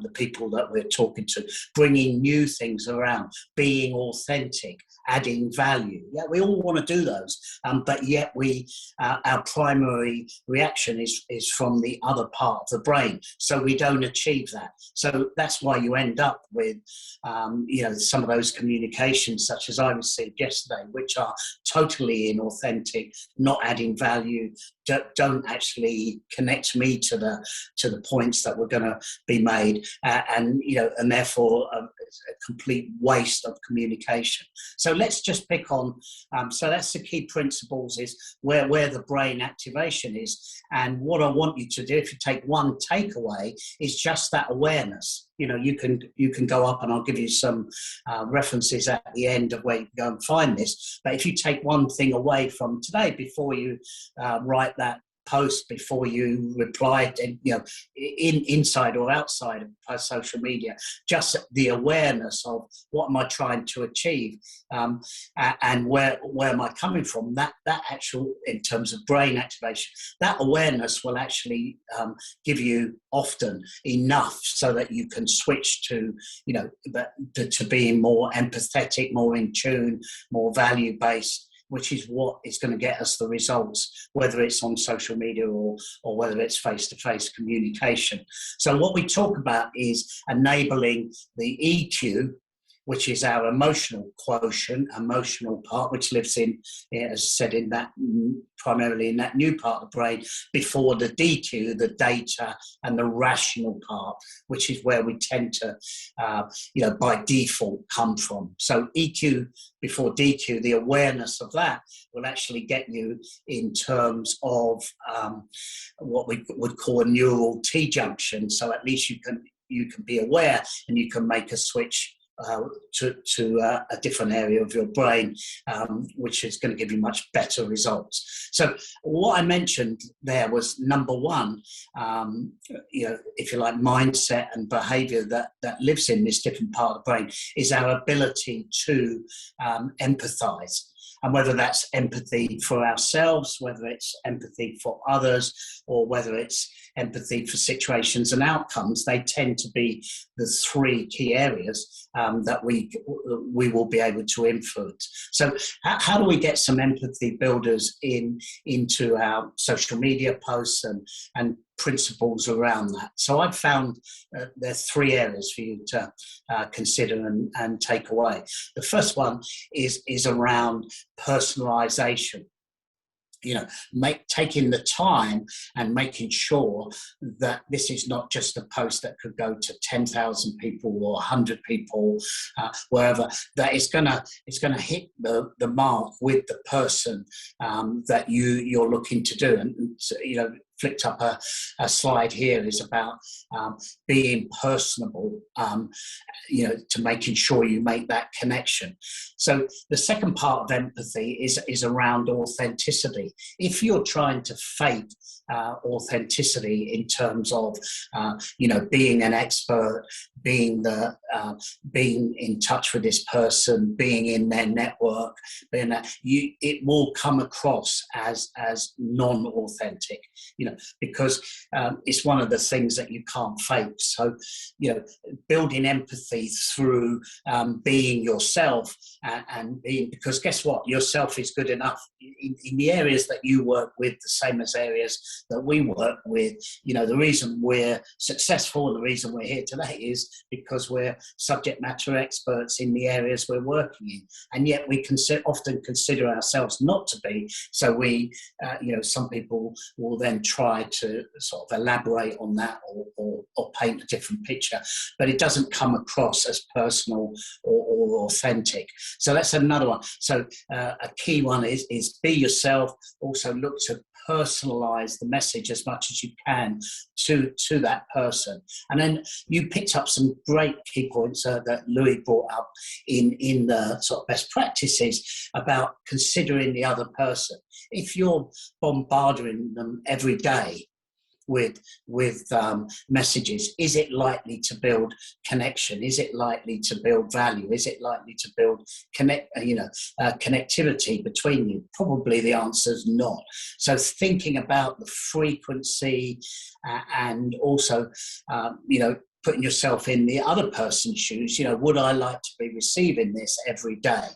the people that we're talking to, bringing new things around, being authentic, adding value. Yeah, we all want to do those, but yet our primary reaction is from the other part of the brain, so we don't achieve that. So that's why you end up with some of those communications such as I received yesterday, which are totally inauthentic, not adding value, don't actually connect me to the points that were going to be made, and therefore a complete waste of communication. So let's just pick on. So that's the key principles, is where the brain activation is, and what I want you to do, if you take one takeaway, is just that awareness. You can go up, and I'll give you some references at the end of where you can go and find this. But if you take one thing away from today before you write that post, before you reply, inside or outside of social media, just the awareness of what am I trying to achieve, and where am I coming from, that actual, in terms of brain activation, that awareness will actually give you often enough so that you can switch to being more empathetic, more in tune, more value based, which is what is going to get us the results, whether it's on social media or whether it's face-to-face communication. So what we talk about is enabling the EQ, which is our emotional quotient, emotional part, which lives in, as I said, in that, primarily in that new part of the brain, before the DQ, the data and the rational part, which is where we tend to, by default come from. So EQ before DQ, the awareness of that will actually get you in terms of what we would call a neural T-junction. So at least you can be aware, and you can make a switch to a different area of your brain, which is going to give you much better results. So what I mentioned there was number one, if you like, mindset and behavior that lives in this different part of the brain is our ability to empathize. And whether that's empathy for ourselves, whether it's empathy for others, or whether it's empathy for situations and outcomes, they tend to be the three key areas that we will be able to influence. So how do we get some empathy builders into our social media posts and principles around that? So I've found there are three areas for you to consider and take away. The first one is around personalization. Taking the time and making sure that this is not just a post that could go to 10,000 people or 100 people, wherever, that it's gonna hit the mark with the person that you're looking to do. And flicked up a slide here is about being personable, to making sure you make that connection. So the second part of empathy is around authenticity. If you're trying to fake authenticity in terms of being an expert, being in touch with this person, being in their network, it will come across as non-authentic, because it's one of the things that you can't fake. So building empathy through being yourself, and being, because guess what, yourself is good enough in the areas that you work with, the same as areas that we work with, you know, the reason we're successful and the reason we're here today is because we're subject matter experts in the areas we're working in, and yet we can often consider ourselves not to be. So we, you know, some people will then try to sort of elaborate on that or paint a different picture, but it doesn't come across as personal or authentic. So that's another one. So a key one is be yourself. Also look to personalize the message as much as you can to that person. And then you picked up some great key points that Louis brought up in the sort of best practices about considering the other person. If you're bombarding them every day with messages, is it likely to build connection? Is it likely to build value? Is it likely to build connectivity between you? Probably the answer is not. So thinking about the frequency and also putting yourself in the other person's shoes. You know, would I like to be receiving this every day?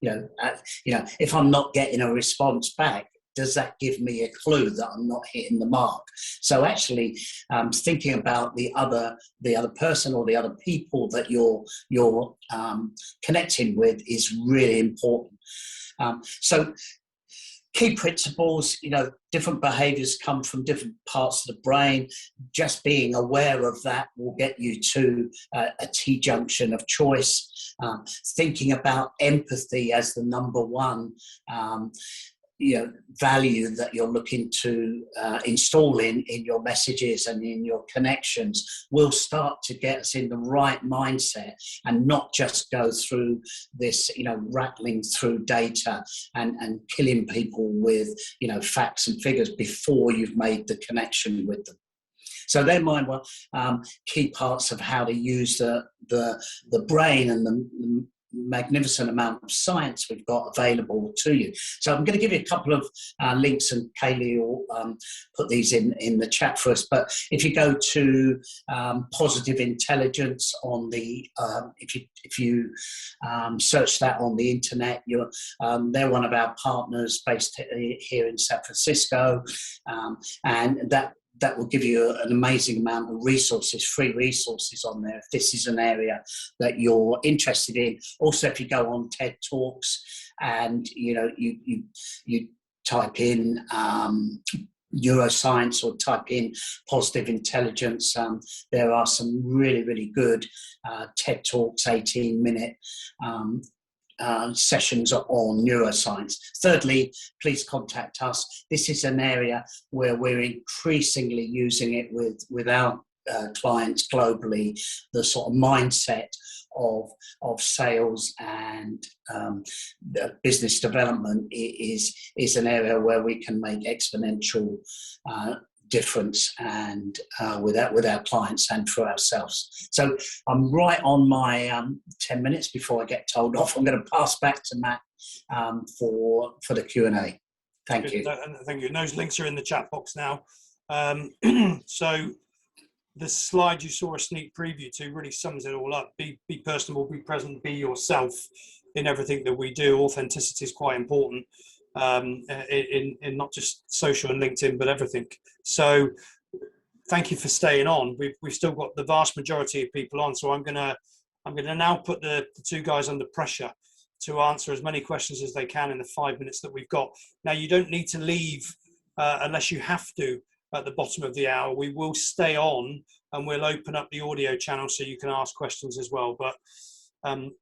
If I'm not getting a response back, does that give me a clue that I'm not hitting the mark? So actually, thinking about the other person or the other people that you're connecting with is really important. So key principles, you know, different behaviors come from different parts of the brain. Just being aware of that will get you to a T-junction of choice. Thinking about empathy as the number one value that you're looking to install in your messages and in your connections will start to get us in the right mindset and not just go through this, rattling through data and killing people with, facts and figures before you've made the connection with them. So they're my key parts of how to use the brain and the magnificent amount of science we've got available to you. So I'm going to give you a couple of links, and Kaylee will put these in the chat for us. But if you go to Positive Intelligence on the, if you search that on the internet, they're one of our partners based here in San Francisco, and that will give you an amazing amount of resources, free resources on there, if this is an area that you're interested in. Also, if you go on TED Talks and, you type in neuroscience or type in positive intelligence, there are some really, really good TED Talks, 18-minute sessions on neuroscience. Thirdly, please contact us. This is an area where we're increasingly using it with our clients globally. The sort of mindset of sales and business development is an area where we can make exponential difference and with our clients and for ourselves. So I'm right on my 10 minutes before I get told off. I'm going to pass back to Matt for the Q&A. Thank you. Thank you. And those links are in the chat box now. So the slide you saw a sneak preview to really sums it all up. Be personable, be present, be yourself in everything that we do. Authenticity is quite important. In not just social and LinkedIn, but everything. So thank you for staying on. We've still got the vast majority of people on, so I'm gonna now put the two guys under pressure to answer as many questions as they can in the 5 minutes that we've got. Now, you don't need to leave unless you have to at the bottom of the hour. We will stay on and we'll open up the audio channel so you can ask questions as well. But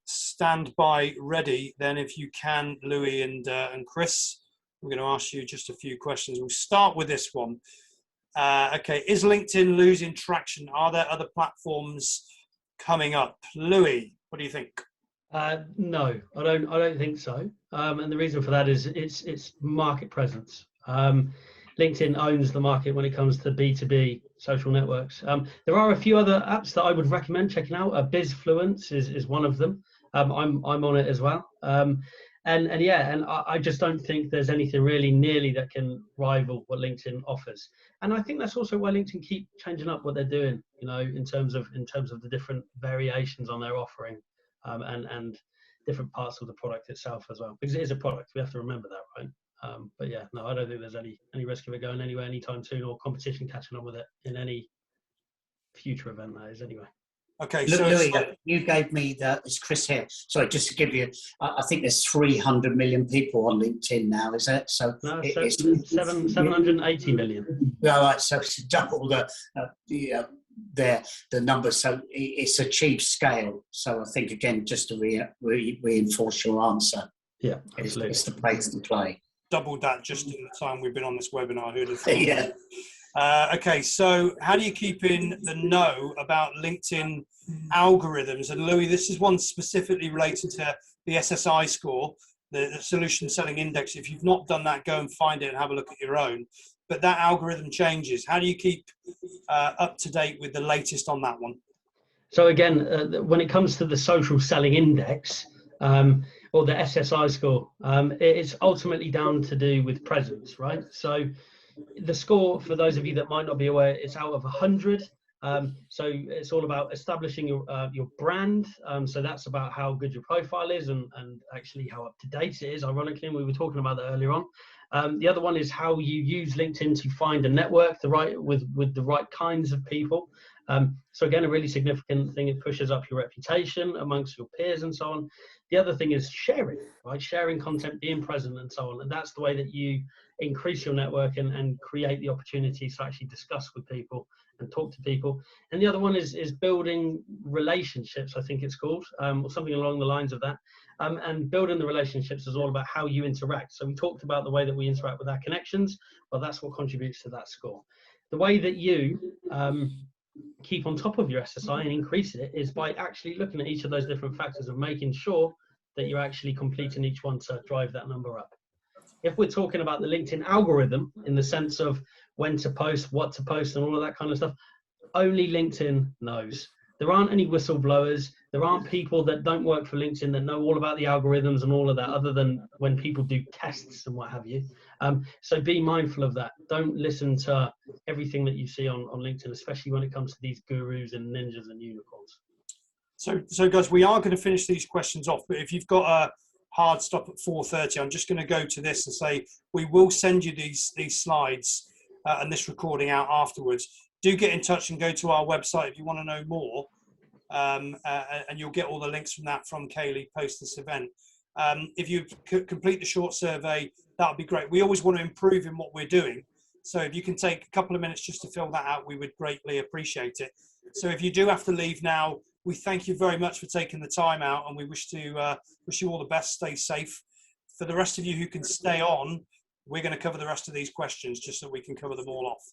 stand by ready then, if you can, Louis and Chris. I'm going to ask you just a few questions. We'll start with this one. Okay, is LinkedIn losing traction? Are there other platforms coming up? Louis, what do you think? No, I don't think so. And the reason for that is it's market presence. LinkedIn owns the market when it comes to B2B social networks. There are a few other apps that I would recommend checking out. BizFluence is one of them. I'm on it as well. And I just don't think there's anything really nearly that can rival what LinkedIn offers. And I think that's also why LinkedIn keep changing up what they're doing, in terms of the different variations on their offering, and different parts of the product itself as well, because it is a product. We have to remember that, right? But yeah, no, I don't think there's any risk of it going anywhere anytime soon, or competition catching up with it in any future event, that is, anyway. Okay, Look, so Louis, you gave me it's Chris here. Sorry, just to give you, I think there's 300 million people on LinkedIn now, is it? So No, it's 780 million. All right, so it's double the number. So it's a cheap scale. So I think, again, just to reinforce your answer, Yeah, absolutely. It's the place to play. doubled that just in the time we've been on this webinar. Who'd have thought? Yeah. Okay, so how do you keep in the know about LinkedIn algorithms? And Louis, this is one specifically related to the SSI score, the Solution Selling Index. If you've not done that, go and find it and have a look at your own. But that algorithm changes. How do you keep up to date with the latest on that one? So again, when it comes to the Social Selling Index, or the SSI score, it's ultimately down to do with presence, right? So the score, for those of you that might not be aware, it's out of 100. So it's all about establishing your brand. So that's about how good your profile is and actually how up to date it is. Ironically, we were talking about that earlier on. The other one is how you use LinkedIn to find a network with the right kinds of people. So again, a really significant thing, it pushes up your reputation amongst your peers and so on. The other thing is sharing, right? Sharing content, being present and so on. And that's the way that you increase your network and create the opportunities to actually discuss with people and talk to people. And the other one is building relationships, I think it's called, or something along the lines of that. And building the relationships is all about how you interact. So we talked about the way that we interact with our connections, but that's what contributes to that score. The way that you keep on top of your SSI and increase it is by actually looking at each of those different factors and making sure that you're actually completing each one to drive that number up. If we're talking about the LinkedIn algorithm in the sense of when to post, what to post, and all of that kind of stuff, only LinkedIn knows. There aren't any whistleblowers. There aren't people that don't work for LinkedIn that know all about the algorithms and all of that, other than when people do tests and what have you. So be mindful of that. Don't listen to everything that you see on LinkedIn, especially when it comes to these gurus and ninjas and unicorns. So guys, we are going to finish these questions off, but if you've got a hard stop at 4:30, I'm just going to go to this and say we will send you these slides and this recording out afterwards. Do get in touch and go to our website if you want to know more, and you'll get all the links from that from Kaylee post this event. If you complete the short survey, that would be great. We always want to improve in what we're doing, so if you can take a couple of minutes just to fill that out, we would greatly appreciate it. So if you do have to leave now, we thank you very much for taking the time out, and we wish you all the best. Stay safe. For the rest of you who can stay on, we're going to cover the rest of these questions just so we can cover them all off.